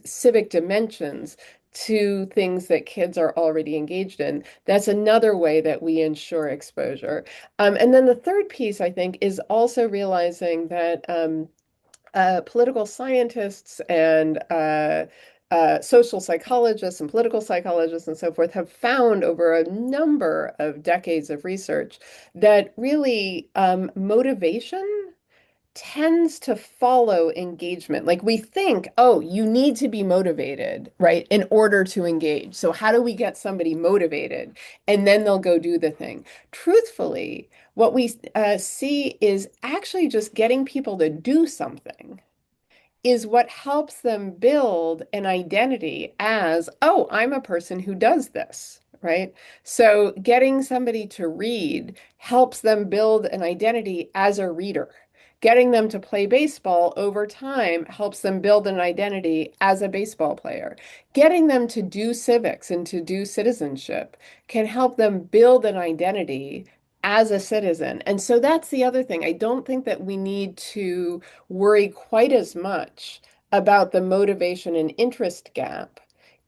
civic dimensions to things that kids are already engaged in, that's another way that we ensure exposure. And then the third piece, I think, is also realizing that political scientists and social psychologists and political psychologists and so forth have found over a number of decades of research that really motivation tends to follow engagement. Like we think, oh, you need to be motivated, right, in order to engage. So how do we get somebody motivated? And then they'll go do the thing. Truthfully, what we see is actually just getting people to do something is what helps them build an identity as, oh, I'm a person who does this, right? So getting somebody to read helps them build an identity as a reader. Getting them to play baseball over time helps them build an identity as a baseball player. Getting them to do civics and to do citizenship can help them build an identity as a citizen. And so that's the other thing. I don't think that we need to worry quite as much about the motivation and interest gap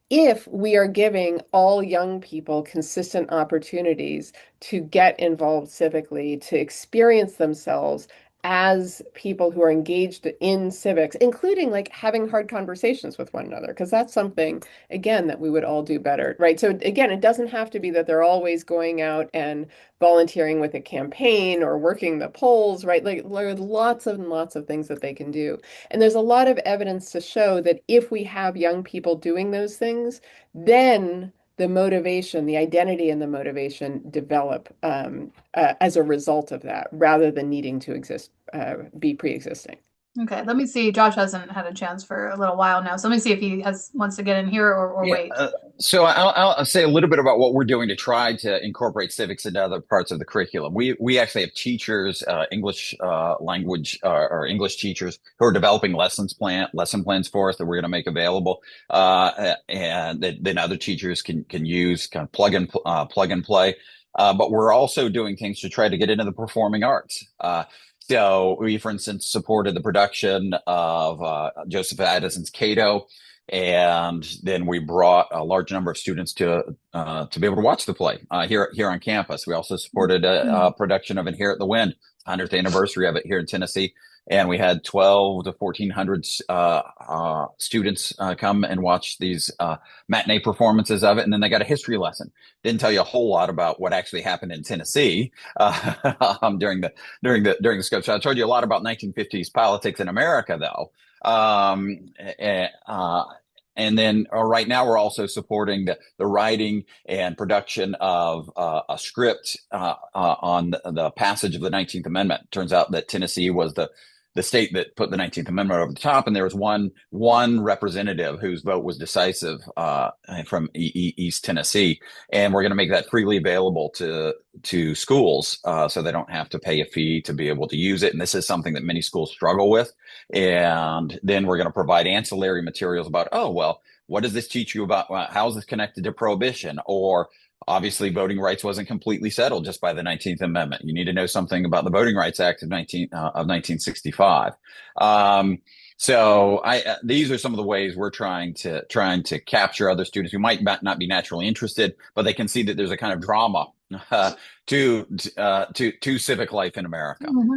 if we are giving all young people consistent opportunities to get involved civically, to experience themselves as people who are engaged in civics, including like having hard conversations with one another, because that's something, again, that we would all do better, right? So again, it doesn't have to be that they're always going out and volunteering with a campaign or working the polls, right? Like there are lots and lots of things that they can do. And there's a lot of evidence to show that if we have young people doing those things, then the motivation, the identity and the motivation develop as a result of that, rather than needing to be pre-existing. Okay, let me see. Josh hasn't had a chance for a little while now, so let me see if he wants to get in here or wait. So I'll say a little bit about what we're doing to try to incorporate civics into other parts of the curriculum. We actually have teachers, English language or English teachers who are developing lesson plans for us that we're going to make available, and then other teachers can use, kind of plug and play. But we're also doing things to try to get into the performing arts. So we, for instance, supported the production of Joseph Addison's Cato, and then we brought a large number of students to be able to watch the play here on campus. We also supported a production of Inherit the Wind, 100th anniversary of it here in Tennessee, and we had 12 to 1,400 students come and watch these matinee performances of it, and then they got a history lesson. Didn't tell you a whole lot about what actually happened in Tennessee during the scope. So I told you a lot about 1950s politics in America, though. And then right now we're also supporting the writing and production of a script on the passage of the 19th Amendment. Turns out that Tennessee was the state that put the 19th Amendment over the top, and there was one representative whose vote was decisive from East Tennessee, and we're going to make that freely available to schools so they don't have to pay a fee to be able to use it. And this is something that many schools struggle with. And then we're going to provide ancillary materials about, oh, well, what does this teach you about how is this connected to prohibition? Or obviously, voting rights wasn't completely settled just by the 19th Amendment. You need to know something about the Voting Rights Act of 1965. So these are some of the ways we're trying to capture other students who might not be naturally interested, but they can see that there's a kind of drama to civic life in America. Mm-hmm.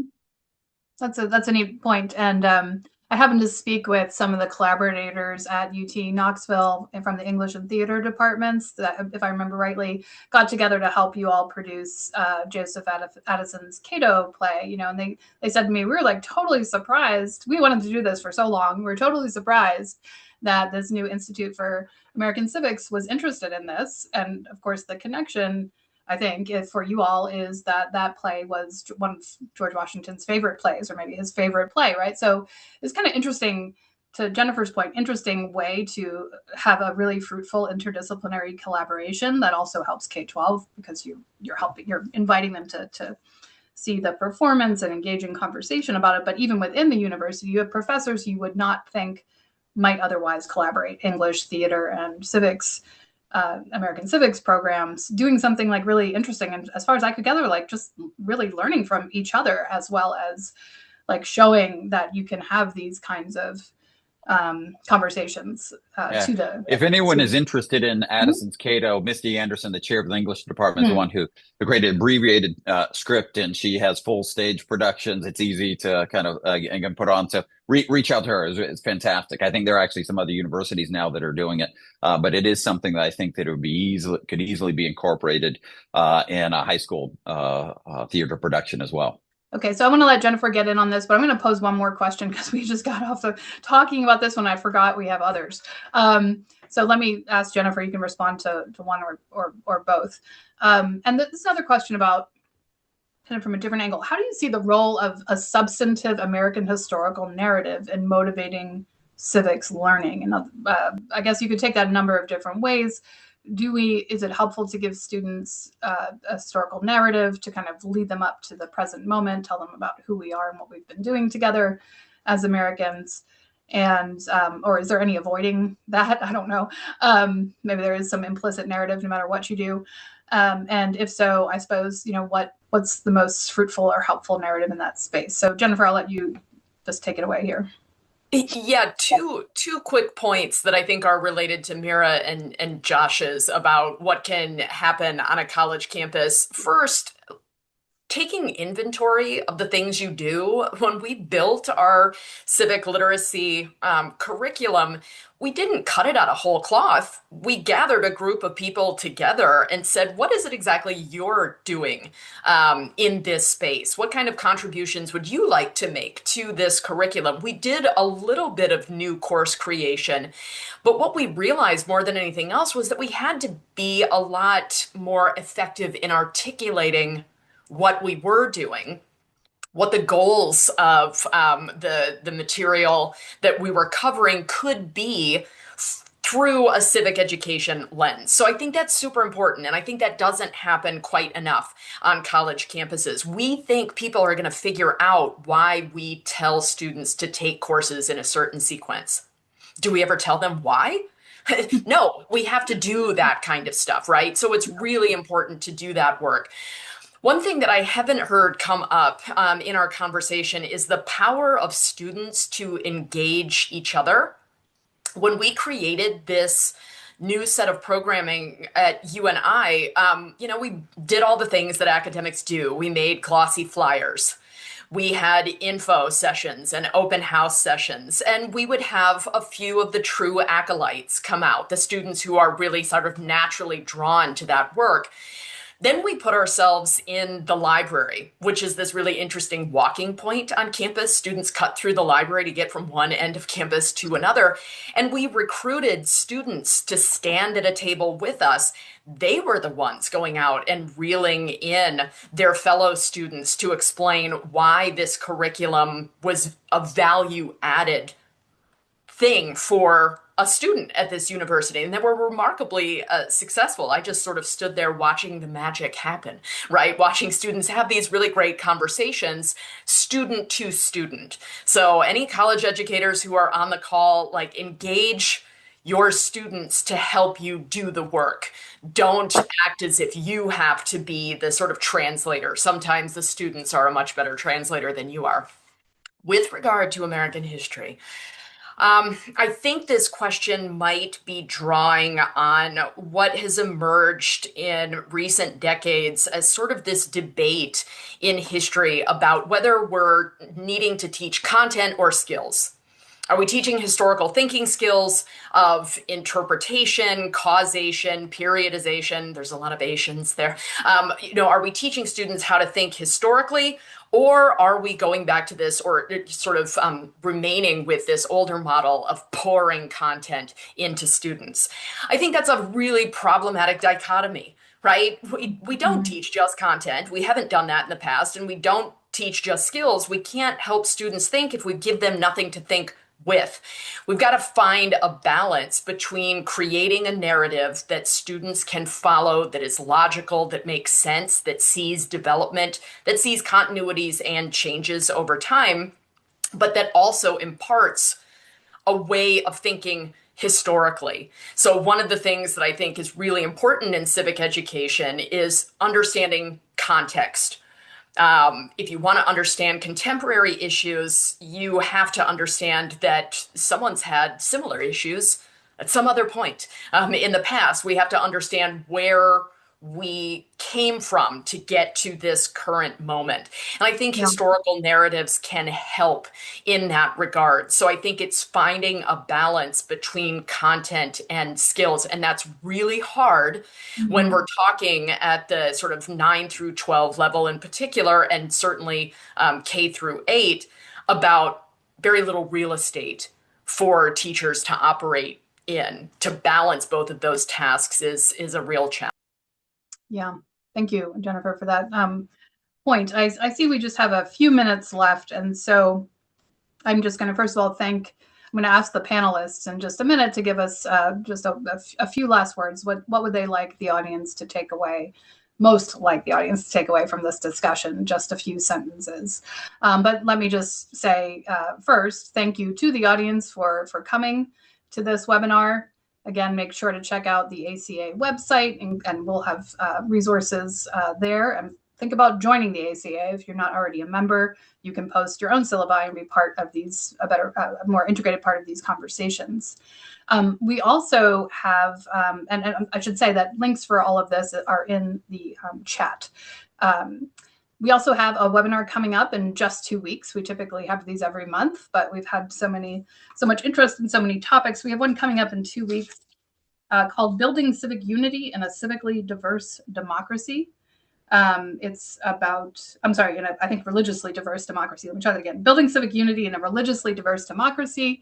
That's a neat point. And I happened to speak with some of the collaborators at UT Knoxville and from the English and theater departments that, if I remember rightly, got together to help you all produce Joseph Addison's Cato play. And they said to me, we were like totally surprised. We wanted to do this for so long. We were totally surprised that this new Institute for American Civics was interested in this. And of course, the connection, I think, for you all is that play was one of George Washington's favorite plays, or maybe his favorite play, right? So it's kind of interesting, to Jennifer's point, interesting way to have a really fruitful interdisciplinary collaboration that also helps K-12, because you're inviting them to see the performance and engage in conversation about it. But even within the university, you have professors you would not think might otherwise collaborate, English, theater, and civics. American civics programs, doing something like really interesting, and as far as I could gather, like just really learning from each other, as well as like showing that you can have these kinds of conversations Yeah. to the. If anyone is interested in Addison's Cato, Misty Anderson, the chair of the English department, is the one who created abbreviated script, and she has full stage productions. It's easy to kind of and put on. So reach out to her. It's fantastic. I think there are actually some other universities now that are doing it, but it is something that I think that it would be could easily be incorporated in a high school theater production as well. Okay, so I'm going to let Jennifer get in on this, but I'm going to pose one more question because we just got off of talking about this one. I forgot we have others. So let me ask Jennifer. You can respond to one or both. And this other question about kind of from a different angle. How do you see the role of a substantive American historical narrative in motivating civics learning? And I guess you could take that a number of different ways. Is it helpful to give students a historical narrative to kind of lead them up to the present moment, tell them about who we are and what we've been doing together as Americans? And or is there any avoiding that? I don't know. Maybe there is some implicit narrative no matter what you do. And if so, I suppose, what's the most fruitful or helpful narrative in that space? So Jennifer, I'll let you just take it away here. Yeah, two quick points that I think are related to Meira and Josh's about what can happen on a college campus. First, taking inventory of the things you do. When we built our civic literacy curriculum, we didn't cut it out of whole cloth. We gathered a group of people together and said, what is it exactly you're doing in this space? What kind of contributions would you like to make to this curriculum? We did a little bit of new course creation, but what we realized more than anything else was that we had to be a lot more effective in articulating what we were doing, what the goals of the material that we were covering could be through a civic education lens. So I think that's super important. And I think that doesn't happen quite enough on college campuses. We think people are going to figure out why we tell students to take courses in a certain sequence. Do we ever tell them why? No, we have to do that kind of stuff, right? So it's really important to do that work. One thing that I haven't heard come up in our conversation is the power of students to engage each other. When we created this new set of programming at UNI, we did all the things that academics do. We made glossy flyers. We had info sessions and open house sessions, and we would have a few of the true acolytes come out, the students who are really sort of naturally drawn to that work. Then we put ourselves in the library, which is this really interesting walking point on campus. Students cut through the library to get from one end of campus to another. And we recruited students to stand at a table with us. They were the ones going out and reeling in their fellow students to explain why this curriculum was a value added thing for a student at this university, and they were remarkably successful. I just sort of stood there watching the magic happen, right? Watching students have these really great conversations, student to student. So any college educators who are on the call, engage your students to help you do the work. Don't act as if you have to be the sort of translator. Sometimes the students are a much better translator than you are. With regard to American history, I think this question might be drawing on what has emerged in recent decades as sort of this debate in history about whether we're needing to teach content or skills. Are we teaching historical thinking skills of interpretation, causation, periodization? There's a lot of Asians there. Are we teaching students how to think historically? Or are we going back to this or sort of remaining with this older model of pouring content into students? I think that's a really problematic dichotomy, right? We don't teach just content. We haven't done that in the past, and we don't teach just skills. We can't help students think if we give them nothing to think with. We've got to find a balance between creating a narrative that students can follow, that is logical, that makes sense, that sees development, that sees continuities and changes over time, but that also imparts a way of thinking historically. So one of the things that I think is really important in civic education is understanding context. If you want to understand contemporary issues, you have to understand that someone's had similar issues at some other point in the past. We have to understand where we came from to get to this current moment. And I think historical narratives can help in that regard. So I think it's finding a balance between content and skills. And that's really hard when we're talking at the sort of 9 through 12 level in particular, and certainly K through 8, about very little real estate for teachers to operate in. To balance both of those tasks is a real challenge. Yeah, thank you, Jennifer, for that point. I see we just have a few minutes left, and so I'm just going to first of all I'm going to ask the panelists in just a minute to give us just a few last words. What would they like the audience to take away? Most like the audience to take away from this discussion, just a few sentences. But let me just say first, thank you to the audience for coming to this webinar. Again, make sure to check out the ACA website, and we'll have resources there. And think about joining the ACA. If you're not already a member, you can post your own syllabi and be part of these, a more integrated part of these conversations. We also have, and I should say that links for all of this are in the chat. We also have a webinar coming up in just 2 weeks. We typically have these every month, but we've had so much interest in so many topics. We have one coming up in 2 weeks called Building Civic Unity in a Civically Diverse Democracy. It's about, I think religiously diverse democracy. Let me try that again. Building Civic Unity in a Religiously Diverse Democracy.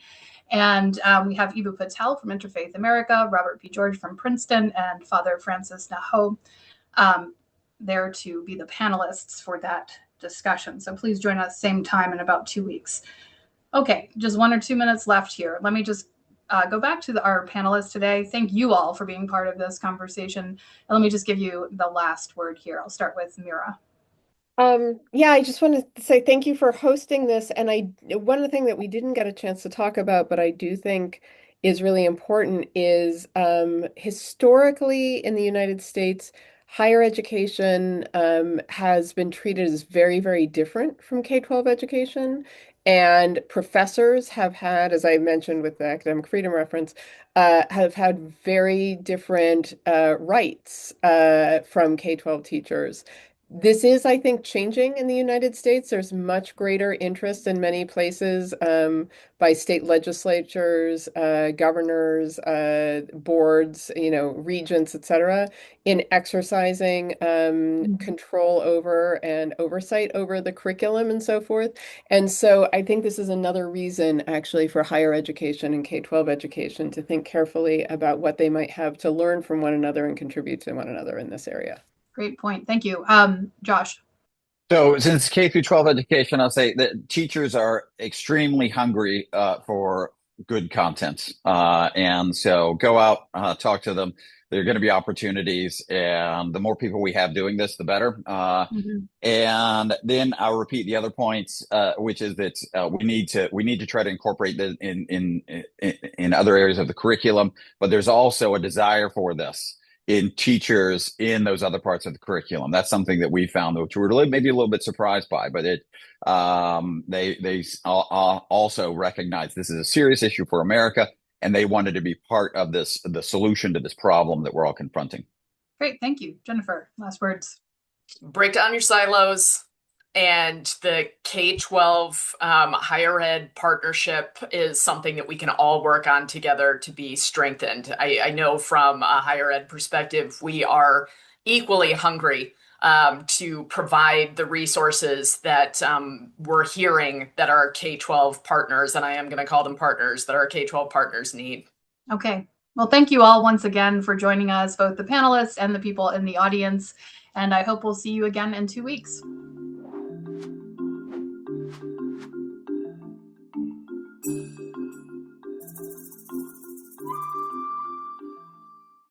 And we have Ibu Patel from Interfaith America, Robert P. George from Princeton, and Father Francis Naho there to be the panelists for that discussion. So please join us same time in about 2 weeks. Okay, just 1 or 2 minutes left here. Let me just go back to our panelists today. Thank you all for being part of this conversation. And let me just give you the last word here. I'll start with Meira. Yeah, I just wanted to say thank you for hosting this. And one of the things that we didn't get a chance to talk about, but I do think is really important, is historically in the United States, higher education has been treated as very, very different from K-12 education. And professors have had, as I mentioned with the academic freedom reference, have had very different rights from K-12 teachers. This is, I think, changing in the United States. There's much greater interest in many places by state legislatures, governors, boards, regents, etc., in exercising control over and oversight over the curriculum and so forth. And so I think this is another reason, actually, for higher education and K-12 education to think carefully about what they might have to learn from one another and contribute to one another in this area. Great point. Thank you. Josh. So since K through 12 education, I'll say that teachers are extremely hungry for good content. And so go out, talk to them. There are going to be opportunities, and the more people we have doing this, the better. And then I'll repeat the other points, which is that we need to try to incorporate that in other areas of the curriculum. But there's also a desire for this in teachers in those other parts of the curriculum. That's something that we found, which we're maybe a little bit surprised by, but they also recognize this is a serious issue for America, and they wanted to be part of the solution to this problem that we're all confronting. Great, thank you. Jennifer, last words. Break down your silos. And the K-12 higher ed partnership is something that we can all work on together to be strengthened. I know from a higher ed perspective, we are equally hungry to provide the resources that we're hearing that our K-12 partners, and I am going to call them partners, that our K-12 partners need. Okay. Well, thank you all once again for joining us, both the panelists and the people in the audience. And I hope we'll see you again in 2 weeks.